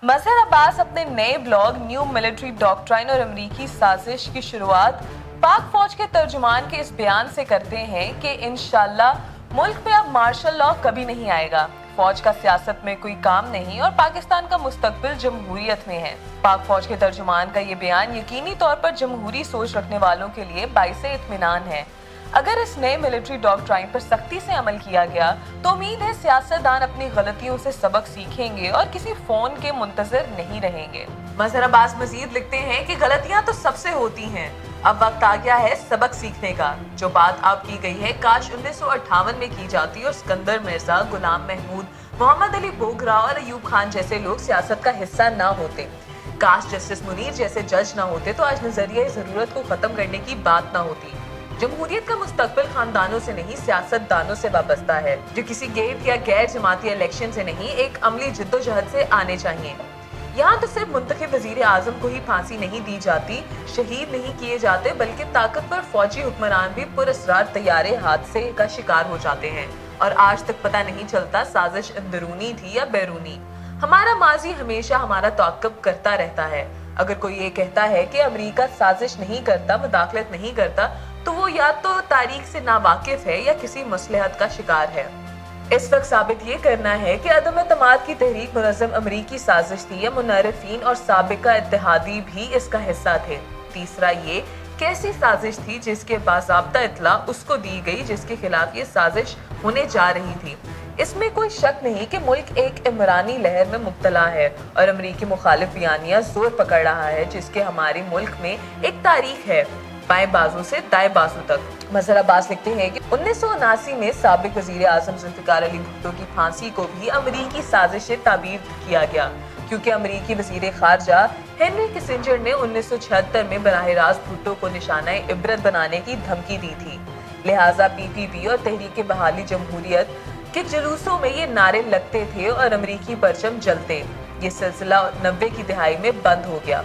मजहर अब्बास अपने नए blog new military doctrine और अमरीकी साजिश की शुरुआत पाक फौज के तर्जुमान के इस बयान से करते हैं कि इंशाल्लाह मुल्क में अब मार्शल लॉ कभी नहीं आएगा। फौज का सियासत में कोई काम नहीं और पाकिस्तान का मुस्तकबिल जमहूरियत में है। पाक फौज के तर्जुमान का ये बयान यकीनी तौर पर जमहूरी सोच रखने वालों के लिए बाइसे इत्मीनान है। अगर इस नए मिलिट्री डॉक्ट्राइन पर सख्ती से अमल किया गया तो उम्मीद है सियासतदान अपनी गलतियों से सबक सीखेंगे और किसी फोन के मुंतजर नहीं रहेंगे। मजहर अब्बास मजीद लिखते हैं कि गलतियां तो सबसे होती हैं, अब वक्त आ गया है सबक सीखने का। जो बात अब की गई है काश 1958 में की जाती और सिकंदर मिर्जा, गुलाम महमूद, मोहम्मद अली बोगरा और अयूब खान जैसे लोग सियासत का हिस्सा ना होते। काश जस्टिस मुनीर जैसे जज ना होते तो आज नजरिया जरूरत को खत्म करने की बात ना होती। जमहूरियत का मुस्तकबिल खानदानों से नहीं सियासतदानों से वाबस्ता है, जो किसी गेट या गैर जमाती इलेक्शन से नहीं एक अमली जिद्दोजहद से आने चाहिए। यहाँ तो सिर्फ मुंतखब वजीर आजम को ही फांसी नहीं दी जाती, शहीद नहीं किए जाते, बल्कि ताकतवर फौजी हुक्मरान भी पुरअसरार तैयारे हादसे का शिकार हो जाते हैं और आज तक पता नहीं चलता साजिश अंदरूनी थी या बैरूनी। हमारा माजी हमेशा हमारा ताक़ुब करता रहता है। अगर कोई ये कहता है कि अमेरिका साजिश नहीं करता, मुदाखलत नहीं करता, तो वो या तो तारीख से नावाकिफ है या किसी मसलहत का शिकार है। इस वक्त साबित ये करना है कि अदम एतमाद की तहरीक मुनज़्ज़म अमरीकी साजिश थी या मुनारिफीन और साबिका इत्तेहादी भी इसका हिस्सा थे। तीसरा, ये कैसी साजिश थी जिसके बाज़ाब्ता इत्तला उसको दी गई जिसके खिलाफ ये साजिश होने जा रही थी। इसमें कोई शक नहीं कि मुल्क एक इमरानी लहर में मुब्तला है और अमरीकी मुखालिफ बयानिया जोर पकड़ रहा है, जिसके हमारे मुल्क में एक तारीख है, बाएं बाजू से दाएं बाजू तक। मजहर अब्बास लिखते हैं कि 1979 में साबिक वजीर आजम जुल्फ़िकार अली भुट्टो की फांसी को भी अमरीकी साजिश से ताबीर किया गया, क्योंकि अमरीकी वजीर खारजा हेनरी किसिंजर ने 1976 में बराह रास्त भुट्टो को निशाना इबरत बनाने की धमकी दी थी। लिहाजा PPP और तहरीक बहाली जमहूरियत के जुलूसों में ये नारे लगते थे और अमरीकी परचम जलते। ये सिलसिला 90 की दिहाई में बंद हो गया।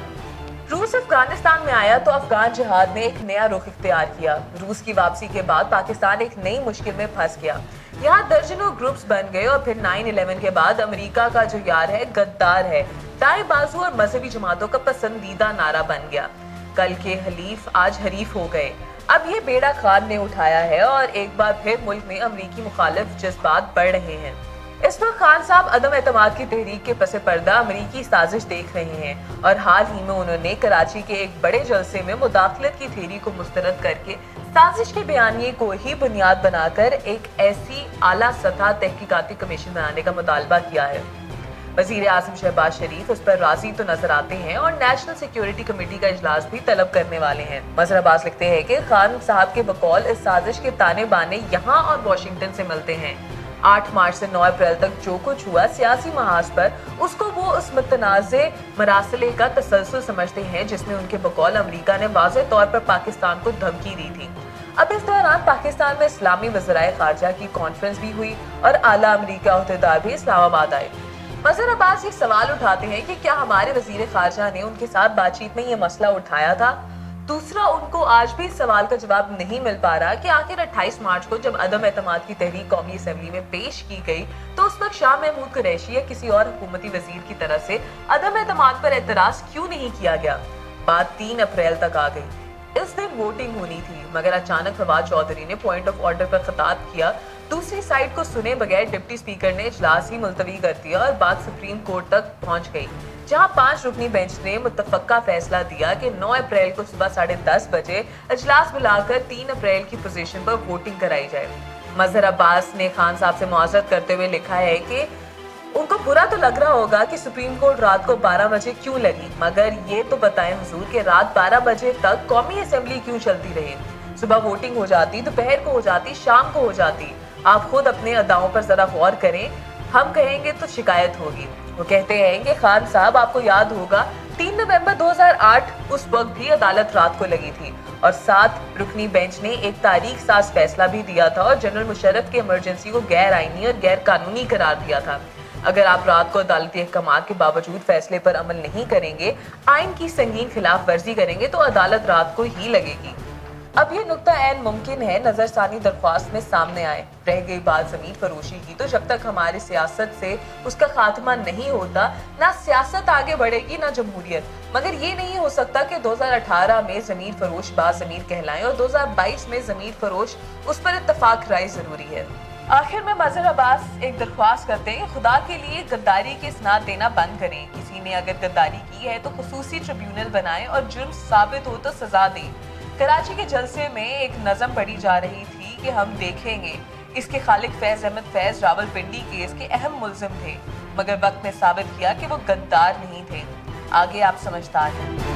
रूस अफगानिस्तान में आया तो अफगान जिहाद ने एक नया रुख इख्तियार किया। रूस की वापसी के बाद पाकिस्तान एक नई मुश्किल में फंस गया। यहाँ दर्जनों ग्रुप्स बन गए और फिर 9/11 के बाद अमेरिका का जो यार है गद्दार है, दाएं बाजू और मजहबी जमातों का पसंदीदा नारा बन गया। कल के हलीफ आज हरीफ हो गए। अब ये बेड़ा खान ने उठाया है और एक बार फिर मुल्क में अमरीकी मुखालिफ जज्बात बढ़ रहे हैं। इस वक्त खान साहब अदम एतमाद की तहरीक के पसे पर्दा अमरीकी साजिश देख रहे हैं और हाल ही में उन्होंने कराची के एक बड़े जलसे में मुदाखलत की थ्योरी को मुस्तरद करके साजिश के बयानिए को ही बुनियाद बनाकर एक ऐसी आला सतह तहकीकाती कमीशन बनाने का मुतालबा किया है। वजीर आजम शहबाज शरीफ उस पर राजी तो नजर आते हैं और नेशनल सिक्योरिटी कमेटी का इजलास भी तलब करने वाले हैं। मजहर अब्बास लिखते हैं कि खान साहब के बकौल इस साजिश के ताने बाने यहाँ और वाशिंगटन से मिलते हैं। 8 मार्च से 9 अप्रैल तक जो कुछ हुआ सियासी महाज पर, उसको वो उस मुतनाज़े मरासले का तसलसल समझते हैं जिसमें उनके बकौल अमरीका ने वाज़ेह तौर पर पाकिस्तान को धमकी दी थी। अब इस दौरान पाकिस्तान में इस्लामी वज़राए खारजा की कॉन्फ्रेंस भी हुई और आला अमरीका अहदेदार भी इस्लामाबाद आए। मजहर अब्बास ये सवाल उठाते हैं कि क्या हमारे वजीर खारजा ने उनके साथ बातचीत में ये मसला उठाया था। दूसरा, उनको आज भी इस सवाल का जवाब नहीं मिल पा रहा कि आखिर 28 मार्च को जब अदम एतमाद की तहरीक कौमी असेंबली में पेश की गई तो उस वक्त शाह महमूद कुरैशी या किसी और हुकूमती वजीर की तरफ से अदम एतमाद पर एतराज क्यों नहीं किया गया। बात 3 अप्रैल तक आ गई। इस दिन वोटिंग होनी थी, मगर अचानक फवाद चौधरी ने पॉइंट ऑफ ऑर्डर पर खिताब किया। दूसरी साइड को सुने बगैर डिप्टी स्पीकर ने इजलास ही मुलतवी कर दिया और बात सुप्रीम कोर्ट तक पहुंच गई, जहां 5 रुकनी बेंच ने मुत्तफक्का फैसला दिया कि 9 अप्रैल को सुबह 10:30 बजे इजलास बुलाकर 3 अप्रैल की पोजीशन पर वोटिंग कराई जाए। मजहर अब्बास ने खान साहब से मुआज़रत करते हुए लिखा है कि उनको बुरा तो लग रहा होगा कि सुप्रीम कोर्ट रात को 12 बजे क्यों लगी, मगर ये तो बताएं हुजूर कि रात 12 बजे तक कौमी असेंबली क्यों चलती रही। सुबह वोटिंग हो जाती, दोपहर को हो जाती, शाम को हो जाती। आप खुद अपने अदाओं पर जरा गौर करें, हम कहेंगे तो शिकायत होगी। वो कहते हैं कि खान साहब, आपको याद होगा 3 नवंबर 2008 उस वक्त भी अदालत रात को लगी थी और 7 रुकनी बेंच ने एक तारीख साज फैसला भी दिया था और जनरल मुशर्रफ के इमरजेंसी को गैर आईनी और गैर कानूनी करार दिया था। अगर आप रात को अदालती अहकाम के बावजूद फैसले पर अमल नहीं करेंगे, आइन की संगीन खिलाफ वर्जी करेंगे तो अदालत रात को ही लगेगी। اب یہ نقطہ عین ممکن ہے نظر ثانی درخواست میں سامنے آئے۔ رہ گئی بات زمین فروشی کی، تو جب تک ہماری سیاست سے اس کا خاتمہ نہیں ہوتا، نہ سیاست آگے بڑھے گی نہ جمہوریت۔ مگر یہ نہیں ہو سکتا کہ 2018 میں زمین فروش باز ضمیر کہلائیں اور 2022 میں زمین فروش، اس پر اتفاق رائے ضروری ہے۔ آخر میں مظہر عباس ایک درخواست کرتے ہیں، خدا کے لیے غداری کی اسناد دینا بند کریں۔ کسی نے اگر غداری کی ہے تو خصوصی ٹریبیونل بنائیں اور جرم ثابت ہو تو سزا دیں۔ کراچی کے جلسے میں ایک نظم پڑھی جا رہی تھی کہ ہم دیکھیں گے، اس کے خالق فیض احمد فیض راولپنڈی کیس کے اہم ملزم تھے، مگر وقت نے ثابت کیا کہ وہ غدار نہیں تھے۔ آگے آپ سمجھدار ہیں۔